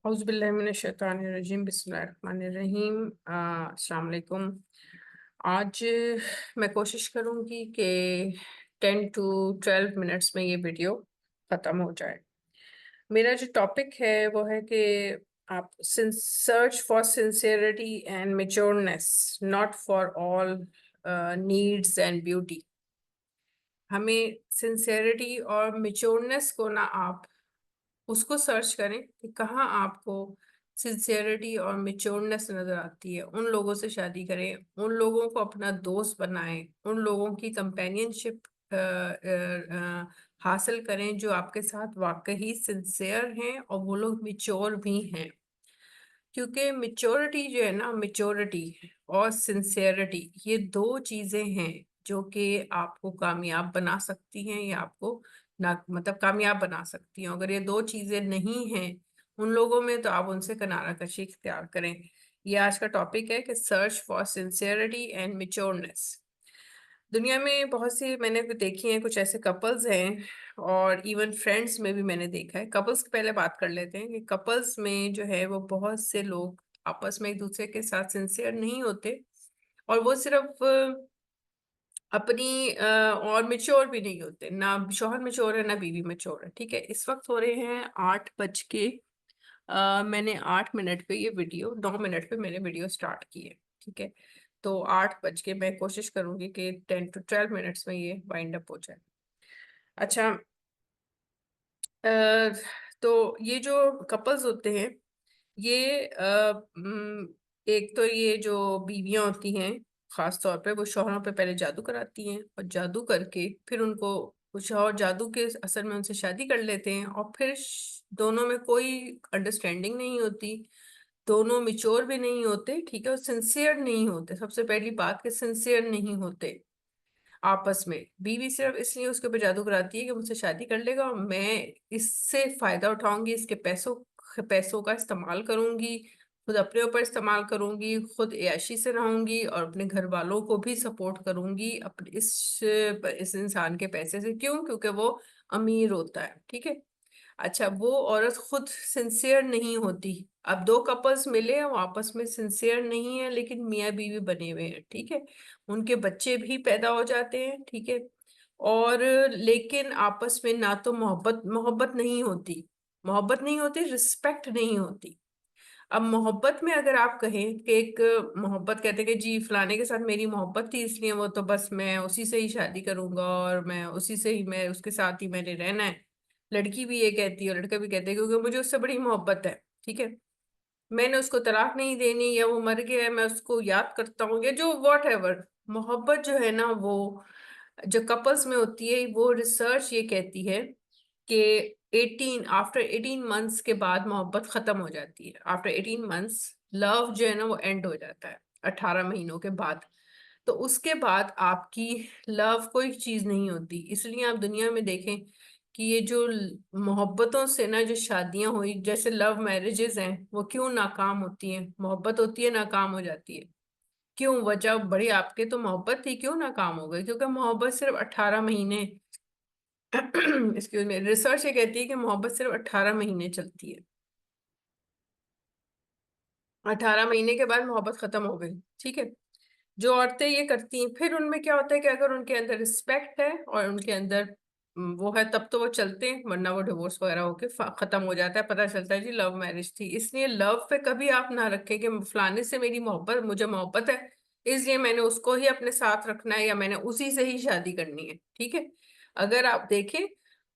औज़ुबिल्लाहिमिनश्शैतानिर्रजीम बिस्मिल्लाहिर्रहमानिर्रहीम। अस्सलाम वालेकुम। आज मैं कोशिश करूंगी कि 10 टू 12 मिनट्स में ये वीडियो ख़त्म हो जाए। मेरा जो टॉपिक है वो है कि आप search for sincerity and matureness, not for all needs and beauty. हमें सिंसियरिटी और मैच्योरनेस को ना आप उसको सर्च करें कि कहाँ आपको सिंसियरिटी और मैच्योरनेस नजर आती है। उन लोगों से शादी करें, उन लोगों को अपना दोस्त बनाएं, उन लोगों की कंपेनियनशिप हासिल करें जो आपके साथ वाकई सिंसियर हैं और वो लोग मैच्योर भी हैं। क्योंकि मेच्योरिटी जो है ना, मेच्योरिटी और सिंसियरिटी ये दो चीजें हैं जो कि आपको कामयाब बना सकती हैं या आपको ना मतलब कामयाब बना सकती हैं। अगर ये दो चीजें नहीं हैं उन लोगों में तो आप उनसे किनारा कशी इख्तियार करें। ये आज का टॉपिक है कि सर्च फॉर सिंसियरिटी एंड मेच्योरनेस। दुनिया में बहुत सी मैंने देखी हैं, कुछ ऐसे कपल्स हैं और इवन फ्रेंड्स में भी मैंने देखा है। कपल्स की पहले बात कर लेते हैं कि कपल्स में जो है वो बहुत से लोग आपस में एक दूसरे के साथ सिंसियर नहीं होते और वो सिर्फ अपनी और मेच्योर भी नहीं होते। ना शौहर मेच्योर है ना बीवी मेच्योर है। ठीक है, इस वक्त हो रहे हैं 8 बज के मैंने 8 मिनट पे ये वीडियो 9 मिनट पे मैंने वीडियो स्टार्ट की है। ठीक है, तो 8 बज के मैं कोशिश करूंगी कि 10 टू 12 मिनट्स में ये वाइंड अप हो जाए। अच्छा, अ, तो ये जो कपल्स होते हैं ये एक तो ये जो बीवियां होती हैं खास तौर पे वो शौहरों पे पहले जादू कराती हैं और जादू करके फिर उनको कुछ और जादू के असर में उनसे शादी कर लेते हैं और फिर दोनों में कोई अंडरस्टैंडिंग नहीं होती, दोनों मिच्योर भी नहीं होते। ठीक है, और सिंसियर नहीं होते। सबसे पहली बात कि सिंसियर नहीं होते आपस में। बीवी सिर्फ इसलिए उसके ऊपर जादू कराती है कि मुझसे शादी कर लेगा और मैं इससे फायदा उठाऊंगी, इसके पैसों पैसों का इस्तेमाल करूंगी, खुद अपने ऊपर इस्तेमाल करूंगी, खुद ऐशी से रहूंगी और अपने घर वालों को भी सपोर्ट करूंगी अपने इस इंसान के पैसे से। क्यों? क्योंकि वो अमीर होता है। ठीक है। अच्छा, वो औरत खुद सिंसियर नहीं होती। अब दो कपल्स मिले हैं, वो आपस में सिंसियर नहीं है लेकिन मियाँ बीवी बने हुए हैं। ठीक है, उनके बच्चे भी पैदा हो जाते हैं। ठीक है, और लेकिन आपस में ना तो मोहब्बत मोहब्बत नहीं होती, मोहब्बत नहीं होती, रिस्पेक्ट नहीं होती। अब मोहब्बत में अगर आप कहें कि एक मोहब्बत कहते हैं कि जी फलाने के साथ मेरी मोहब्बत थी इसलिए वो तो बस मैं उसी से ही शादी करूंगा और मैं उसी से ही मैं उसके साथ ही मैंने रहना है। लड़की भी ये कहती है और लड़का भी कहते हैं क्योंकि मुझे उससे बड़ी मोहब्बत है। ठीक है, मैंने उसको तलाक नहीं देनी या वो मर गया है मैं उसको याद करता हूँ या जो वॉट एवर। मोहब्बत जो है ना वो जो कपल्स में होती है वो रिसर्च ये कहती है कि 18 मंथ्स के बाद मोहब्बत खत्म हो जाती है। आफ्टर 18 मंथ्स लव जो है ना वो एंड हो जाता है, 18 महीनों के बाद। तो उसके बाद आपकी लव कोई चीज नहीं होती। इसलिए आप दुनिया में देखें कि ये जो मोहब्बतों से ना जो शादियां हुई जैसे लव मैरिजेस हैं वो क्यों नाकाम होती हैं, मोहब्बत होती है नाकाम हो जाती है। क्यों? वजह बड़ी, आपके तो मोहब्बत थी, क्यों नाकाम हो गई? क्योंकि मोहब्बत सिर्फ 18 महीने एक्सक्यूज मी, रिसर्च ये कहती है कि मोहब्बत सिर्फ 18 महीने चलती है। 18 महीने के बाद मोहब्बत खत्म हो गई। ठीक है, जो औरतें ये करती हैं फिर उनमें क्या होता है कि अगर उनके अंदर रिस्पेक्ट है और उनके अंदर वो है तब तो वो चलते हैं, वरना वो डिवोर्स वगैरह होके खत्म हो जाता है। पता चलता है जी लव मैरिज थी। इसलिए लव पे कभी आप ना रखें कि फलाने से मेरी मोहब्बत, मुझे मोहब्बत है इसलिए मैंने उसको ही अपने साथ रखना है या मैंने उसी से ही शादी करनी है। ठीक है, अगर आप देखें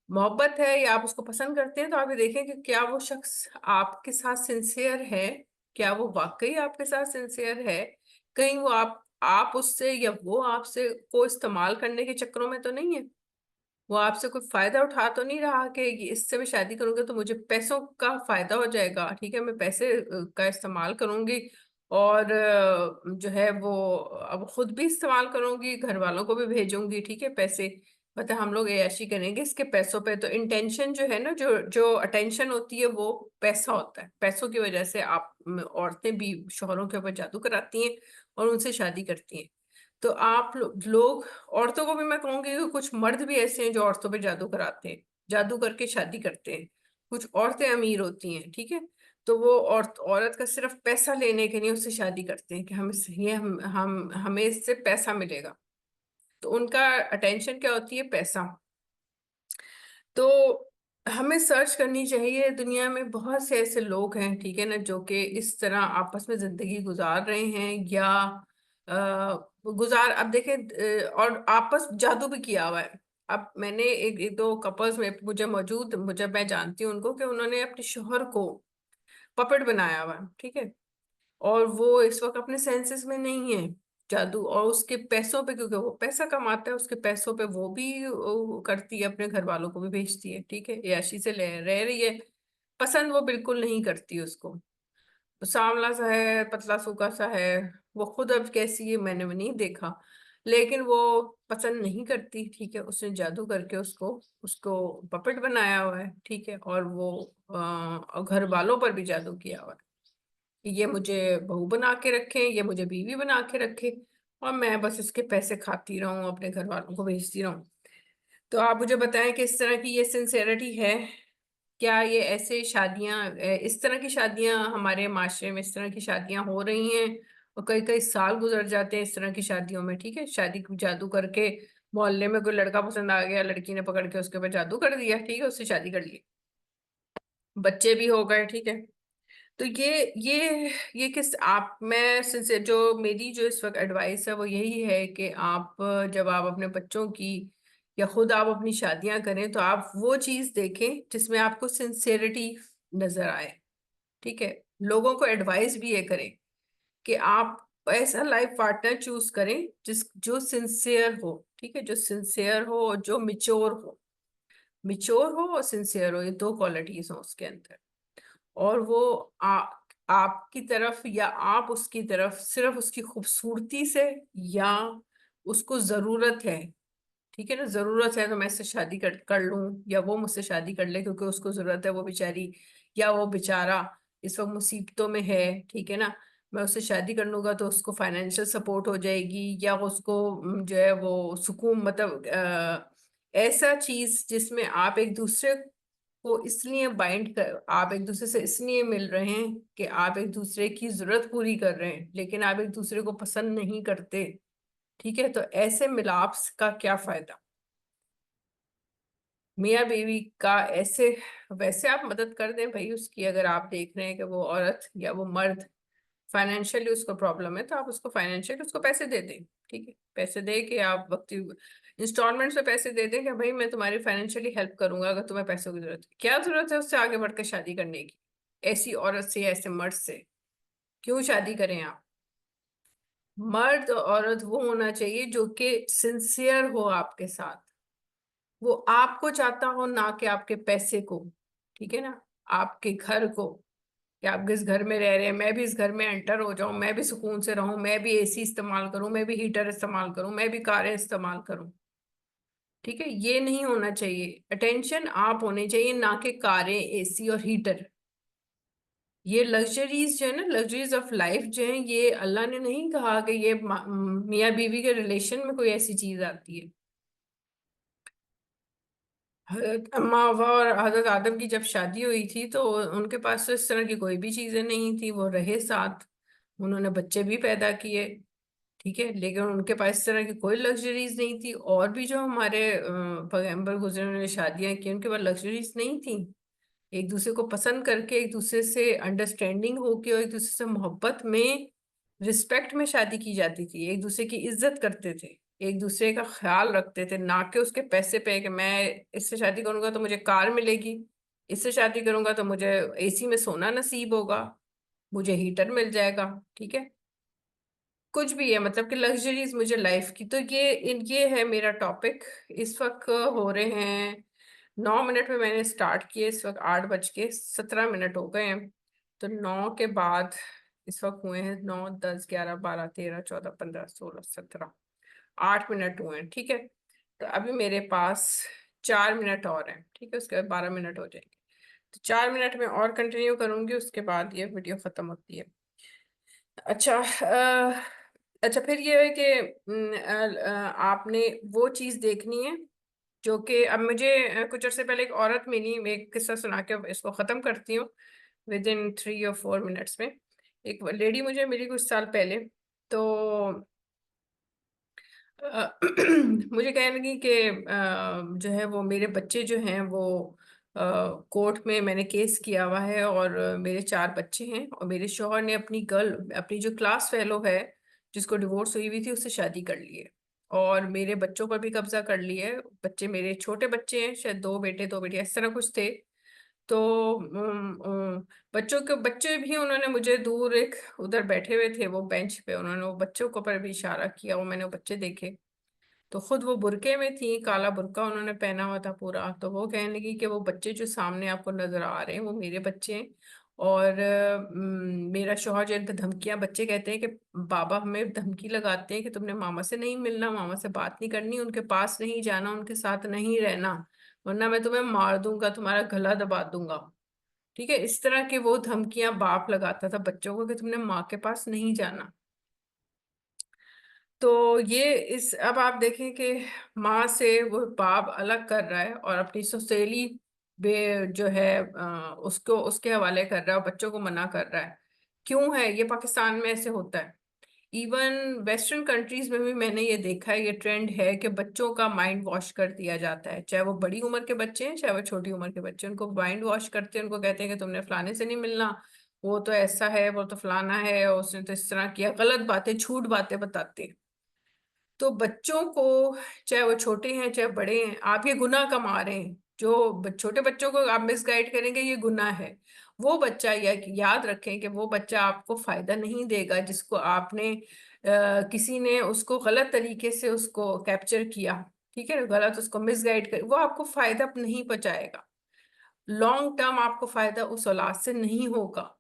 मोहब्बत है या आप उसको पसंद करते हैं तो आप ये देखें कि क्या वो शख्स आपके साथ सिंसियर है, क्या वो वाकई आपके साथ सिंसियर है। कहीं वो आप उससे या वो आपसे को इस्तेमाल करने के चक्करों में तो नहीं है, वो आपसे कोई फायदा उठा तो नहीं रहा कि इससे मैं शादी करूंगी तो मुझे पैसों का फायदा हो जाएगा। ठीक है, मैं पैसे का इस्तेमाल करूंगी और जो है वो अब खुद भी इस्तेमाल करूंगी, घर वालों को भी भेजूंगी। ठीक है, पैसे मतलब हम लोग ऐशी करेंगे इसके पैसों पे। तो इंटेंशन जो है ना, जो जो अटेंशन होती है वो पैसा होता है। पैसों की वजह से आप औरतें भी शोहरों के ऊपर जादू कराती हैं और उनसे शादी करती हैं। तो आप लोग औरतों को भी मैं कहूंगी कि कुछ मर्द भी ऐसे हैं जो औरतों पे जादू कराते हैं, जादू करके शादी करते हैं। कुछ औरतें अमीर होती हैं। ठीक है, तो वो औरत का सिर्फ पैसा लेने के लिए उससे शादी करते हैं कि हम ये हम हमें इससे पैसा मिलेगा। तो उनका अटेंशन क्या होती है? पैसा। तो हमें सर्च करनी चाहिए, दुनिया में बहुत से ऐसे लोग हैं, ठीक है ना, जो कि इस तरह आपस में जिंदगी गुजार रहे हैं, या गुजार, अब देखें, और आपस जादू भी किया हुआ है। अब मैंने एक दो कपल्स में मुझे मैं जानती हूँ उनको, कि उन्होंने अपने शोहर को पपेट बनाया हुआ है, ठीक है, और वो इस वक्त अपने सेंसेस में नहीं है। जादू, और उसके पैसों पे, क्योंकि वो पैसा कमाता है, उसके पैसों पे वो भी वो करती है, अपने घर वालों को भी भेजती है, ठीक है, याशी से ले रह रही है। पसंद वो बिल्कुल नहीं करती उसको। सांवला सा है, पतला सूखा सा है, वो खुद अब कैसी है मैंने भी नहीं देखा, लेकिन वो पसंद नहीं करती, ठीक है। उसने जादू करके उसको उसको पपेट बनाया हुआ है, ठीक है, और वो घर वालों पर भी जादू किया हुआ है कि ये मुझे बहू बना के रखे, ये मुझे बीवी बना के रखे, और मैं बस इसके पैसे खाती रहूं, अपने घर वालों को भेजती रहूं। तो आप मुझे बताएं कि इस तरह की ये सिंसेरिटी है क्या? ये ऐसे शादियां, इस तरह की शादियां हमारे माशरे में, इस तरह की शादियां हो रही हैं, और कई कई साल गुजर जाते हैं इस तरह की शादियों में, ठीक है। शादी जादू करके, मोहल्ले में कोई लड़का पसंद आ गया, लड़की ने पकड़ के उसके ऊपर जादू कर दिया, ठीक है, उससे शादी कर ली, बच्चे भी हो गए, ठीक है। तो ये किस आप मैं सिंसे जो मेरी जो इस वक्त एडवाइस है वो यही है कि आप जब आप अपने बच्चों की या खुद आप अपनी शादियां करें, तो आप वो चीज देखें जिसमें आपको सिंसेरिटी नजर आए, ठीक है। लोगों को एडवाइस भी ये करें कि आप ऐसा लाइफ पार्टनर चूज करें जो सिंसियर हो, ठीक है, जो सिंसियर हो और जो मिच्योर हो। मिच्योर हो और सिंसियर हो, ये दो क्वालिटीज हो उसके अंदर। और वो आपकी तरफ या आप उसकी तरफ सिर्फ उसकी खूबसूरती से, या उसको जरूरत है, ठीक है ना, जरूरत है तो मैं इससे शादी कर लूं, या वो मुझसे शादी कर ले क्योंकि उसको जरूरत है, वो बेचारी या वो बेचारा इस वक्त मुसीबतों में है, ठीक है ना, मैं उससे शादी कर लूंगा तो उसको फाइनेंशियल सपोर्ट हो जाएगी, या उसको जो है वो सुकून, मतलब ऐसा चीज जिसमें आप एक दूसरे को इसलिए बाइंड कर, आप एक दूसरे से इसलिए मिल रहे हैं कि आप एक दूसरे की जरूरत पूरी कर रहे हैं, लेकिन आप एक दूसरे को पसंद नहीं करते, ठीक है। तो ऐसे मिलाप का क्या फायदा? मियाँ बीवी का ऐसे, वैसे आप मदद कर दें भाई उसकी, अगर आप देख रहे हैं कि वो औरत या वो मर्द फाइनेंशियली उसको प्रॉब्लम है, तो आप उसको फाइनेंशियली उसको पैसे दे दें, ठीक है, पैसे दे के आप वक्ती इंस्टॉलमेंट में पैसे दे दें कि भाई मैं तुम्हारी फाइनेंशियली हेल्प करूंगा, अगर तुम्हें पैसों की जरूरत है, क्या जरूरत है उससे आगे बढ़कर शादी करने की? ऐसी औरत से या ऐसे मर्द से क्यों शादी करें आप? मर्द और औरत वो होना चाहिए जो कि सिंसियर हो आपके साथ, वो आपको चाहता हो, ना कि आपके पैसे को, ठीक है ना, आपके घर को, कि आप किस घर में रह रहे हैं, मैं भी इस घर में एंटर हो जाऊं, मैं भी सुकून से रहूं, मैं भी एसी इस्तेमाल करूं, मैं भी हीटर इस्तेमाल करूं, मैं भी कारें इस्तेमाल करूं, ठीक है। ये नहीं होना चाहिए। अटेंशन आप होने चाहिए, ना कि कारें, एसी और हीटर। ये लग्जरीज जो है ना, लग्जरीज ऑफ लाइफ जो है, ये अल्लाह ने नहीं कहा कि ये मियाँ बीवी के रिलेशन में कोई ऐसी चीज आती है। हजरत अम्मा हवा और हजरत आदम की जब शादी हुई थी, तो उनके पास तो इस तरह की कोई भी चीजें नहीं थी, वो रहे साथ, उन्होंने बच्चे भी पैदा किए, ठीक है, लेकिन उनके पास इस तरह की कोई लग्जरीज नहीं थी। और भी जो हमारे पैगंबर गुजरे उन्होंने शादियां की, उनके पास लग्जरीज नहीं थी। एक दूसरे को पसंद करके, एक दूसरे से अंडरस्टैंडिंग होके, और एक दूसरे से मोहब्बत में, रिस्पेक्ट में शादी की जाती थी, एक दूसरे की इज्जत करते थे, एक दूसरे का ख्याल रखते थे, ना कि उसके पैसे पे कि मैं इससे शादी करूंगा तो मुझे कार मिलेगी, इससे शादी करूंगा तो मुझे एसी में सोना नसीब होगा, मुझे हीटर मिल जाएगा, ठीक है। कुछ भी है, मतलब कि लग्जरीज मुझे लाइफ की, तो ये है मेरा टॉपिक। इस वक्त हो रहे हैं 9 मिनट में, मैंने स्टार्ट किए, इस वक्त 8:17 हो गए हैं। तो 9 के बाद इस वक्त हुए हैं 9, 10, 11, 12, 13, 14, 15, 16, 17, 8 मिनट हुए हैं, ठीक है। तो अभी मेरे पास 4 मिनट और हैं, ठीक है, उसके बाद 12 मिनट हो जाएंगे। तो 4 मिनट में और कंटिन्यू करूंगी, उसके बाद ये वीडियो खत्म होती है। अच्छा, अच्छा, फिर ये है कि आपने वो चीज देखनी है जो कि, अब मुझे कुछ अर्से पहले एक औरत मिली, मैं एक किस्सा सुना के इसको खत्म करती हूँ। विद इन 3 और 4 मिनट्स में। एक लेडी मुझे मिली कुछ साल पहले, तो मुझे कहने लगी कि जो है वो मेरे बच्चे जो हैं वो कोर्ट में मैंने केस किया हुआ है, और मेरे 4 बच्चे हैं, और मेरे शौहर ने अपनी गर्ल, अपनी जो क्लास फेलो है जिसको डिवोर्स हुई हुई थी, उससे शादी कर ली है, और मेरे बच्चों पर भी कब्जा कर लिया है। बच्चे मेरे छोटे बच्चे हैं, शायद 2 बेटे 2 बेटियां इस तरह कुछ थे। तो बच्चों के बच्चे भी उन्होंने मुझे दूर एक उधर बैठे हुए थे वो बेंच पे, उन्होंने वो बच्चों को पर भी इशारा किया, वो मैंने वो बच्चे देखे। तो खुद वो बुरके में थी, काला बुरका उन्होंने पहना हुआ था पूरा। तो वो कहने लगी कि वो बच्चे जो सामने आपको नजर आ रहे हैं वो मेरे बच्चे हैं, और मेरा शौहर जो इनको धमकियां, बच्चे कहते हैं कि बाबा हमें धमकी लगाते हैं कि तुमने मामा से नहीं मिलना, मामा से बात नहीं करनी, उनके पास नहीं जाना, उनके साथ नहीं रहना, वरना मैं तुम्हें मार दूंगा, तुम्हारा गला दबा दूंगा। ठीक है, इस तरह की वो धमकियां बाप लगाता था बच्चों को कि तुमने माँ के पास नहीं जाना। तो ये इस अब आप देखें कि माँ से वो बाप अलग कर रहा है और अपनी सौतेली बे जो है उसको उसके हवाले कर रहा है, और बच्चों को मना कर रहा है। क्यों है ये पाकिस्तान में ऐसे होता है? इवन वेस्टर्न कंट्रीज में भी मैंने ये देखा है, ये ट्रेंड है कि बच्चों का माइंड वॉश कर दिया जाता है, चाहे वो बड़ी उम्र के बच्चे हैं चाहे वो छोटी उम्र के बच्चे हैं, उनको माइंड वॉश करते हैं, उनको कहते हैं कि तुमने फलाने से नहीं मिलना, वो तो ऐसा है, वो तो फलाना है, और उसने तो इस तरह किया, गलत बातें, झूठ बातें बताते हैं। तो बच्चों को, चाहे वो छोटे हैं चाहे बड़े हैं, आप ये गुनाह कमा रहे हैं। जो छोटे बच्चों को आप मिसगाइड करेंगे ये गुनाह है। वो बच्चा, या याद रखें कि वो बच्चा आपको फायदा नहीं देगा जिसको आपने किसी ने उसको गलत तरीके से उसको कैप्चर किया। ठीक है, गलत उसको मिसगाइड कर, वो आपको फायदा नहीं पहुंचाएगा। लॉन्ग टर्म आपको फायदा उस औलाद से नहीं होगा।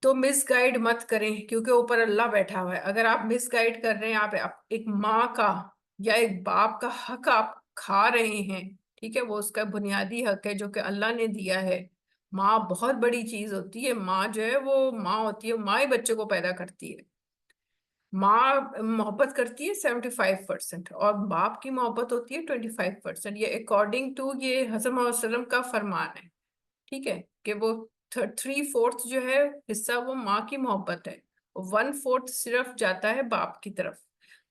तो मिसगाइड मत करें, क्योंकि ऊपर अल्लाह बैठा हुआ है। अगर आप मिसगाइड कर रहे हैं, आप एक माँ का या एक बाप का हक आप खा रहे हैं। ठीक है, वो उसका बुनियादी हक है जो कि अल्लाह ने दिया है। माँ बहुत बड़ी चीज होती है, माँ जो है वो माँ होती है, माँ ही बच्चे को पैदा करती है। माँ मोहब्बत करती है 75%, और बाप की मोहब्बत होती है 25%। ये अकॉर्डिंग टू ये हज़रत मोहम्मद सल्लम का फरमान है। ठीक है, कि वो 3/4 जो है हिस्सा वो माँ की मोहब्बत है, और 1/4 सिर्फ जाता है बाप की तरफ।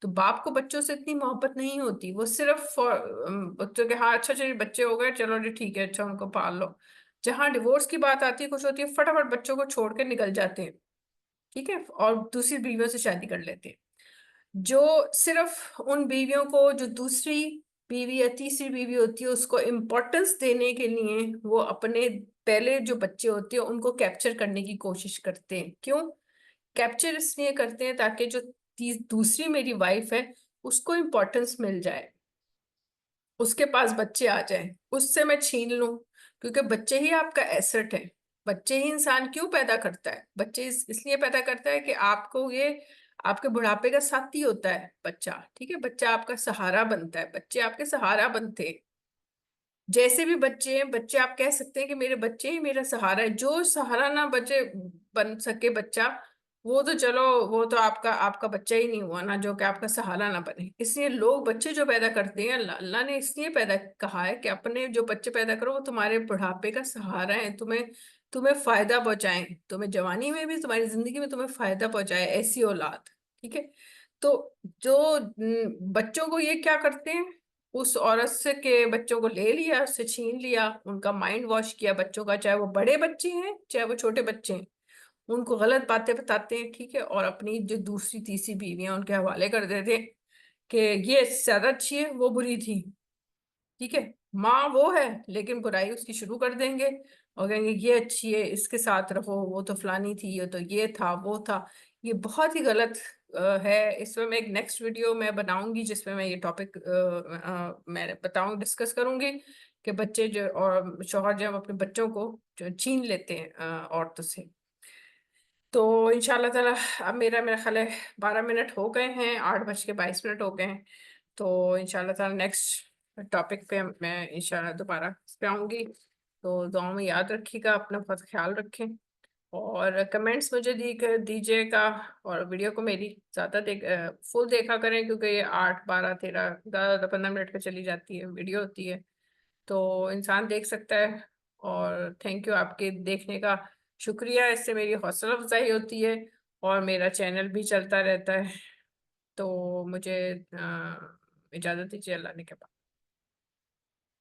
तो बाप को बच्चों से इतनी मोहब्बत नहीं होती, वो सिर्फ बच्चों के, हाँ अच्छा चलिए बच्चे हो गए, चलो जी ठीक है, अच्छा उनको पाल लो। जहाँ डिवोर्स की बात आती है, कुछ होती है, फटाफट बच्चों को छोड़ के निकल जाते हैं। ठीक है, और दूसरी बीवियों से शादी कर लेते हैं। जो सिर्फ उन बीवियों को, जो दूसरी बीवी या तीसरी बीवी होती है, उसको इम्पोर्टेंस देने के लिए वो अपने पहले जो बच्चे होते हैं उनको कैप्चर करने की कोशिश करते हैं। क्यों कैप्चर इसलिए करते हैं? ताकि जो दूसरी मेरी वाइफ है उसको इम्पोर्टेंस मिल जाए, उसके पास बच्चे आ जाए, उससे मैं छीन लूं। क्योंकि बच्चे ही आपका एसेट है। बच्चे ही इंसान क्यों पैदा करता है? बच्चे इसलिए पैदा करता है कि आपको ये आपके बुढ़ापे का साथी होता है बच्चा। ठीक है, बच्चा आपका सहारा बनता है, बच्चे आपके सहारा बनते हैं। जैसे भी बच्चे हैं, बच्चे आप कह सकते हैं कि मेरे बच्चे ही मेरा सहारा है। जो सहारा ना बचे बन सके बच्चा, वो तो चलो, वो तो आपका आपका बच्चा ही नहीं हुआ ना, जो कि आपका सहारा ना बने। इसलिए लोग बच्चे जो पैदा करते हैं, अल्लाह अल्लाह ने इसलिए पैदा कहा है कि अपने जो बच्चे पैदा करो वो तुम्हारे बुढ़ापे का सहारा है, तुम्हें तुम्हें फायदा पहुंचाएं, तुम्हें जवानी में भी, तुम्हारी जिंदगी में तुम्हें फायदा पहुंचाए, ऐसी औलाद। ठीक है, तो जो बच्चों को ये क्या करते हैं, उस औरत से के बच्चों को ले लिया, उससे छीन लिया, उनका माइंड वॉश किया बच्चों का, चाहे वो बड़े बच्चे हैं चाहे वो छोटे बच्चे हैं, उनको गलत बातें बताते हैं। ठीक है, और अपनी जो दूसरी तीसरी बीवियां उनके हवाले कर देते हैं कि ये ज्यादा अच्छी है, वो बुरी थी। ठीक है, माँ वो है लेकिन बुराई उसकी शुरू कर देंगे, और कहेंगे ये अच्छी है, इसके साथ रहो, वो तो फलानी थी, ये तो ये था वो था। ये बहुत ही गलत है। इसमें मैं एक नेक्स्ट वीडियो मैं बनाऊंगी जिसमें मैं ये टॉपिक मैं बताऊं, डिस्कस करूंगी कि बच्चे जो और शौहर जो अपने बच्चों को जो छीन लेते हैं औरतों से। तो इंशाल्लाह ताला, अब मेरा ख्याल है 12 मिनट हो गए हैं, 8:22 हो गए हैं। तो इंशाल्लाह ताला नेक्स्ट टॉपिक पे मैं इंशाल्लाह दोबारा इस पे आऊंगी। तो दुआ में याद रखिएगा, अपना बहुत ख्याल रखें, और कमेंट्स मुझे दीजिएगा, और वीडियो को मेरी ज़्यादा फुल देखा करें, क्योंकि ये 8 12 13 ज़्यादा 15 मिनट पे चली जाती है वीडियो होती है, तो इंसान देख सकता है। और थैंक यू, आपके देखने का शुक्रिया, इससे मेरी हौसला अफजाई होती है और मेरा चैनल भी चलता रहता है। तो मुझे इजाज़त दीजिए, अल्लाह ने के बाद।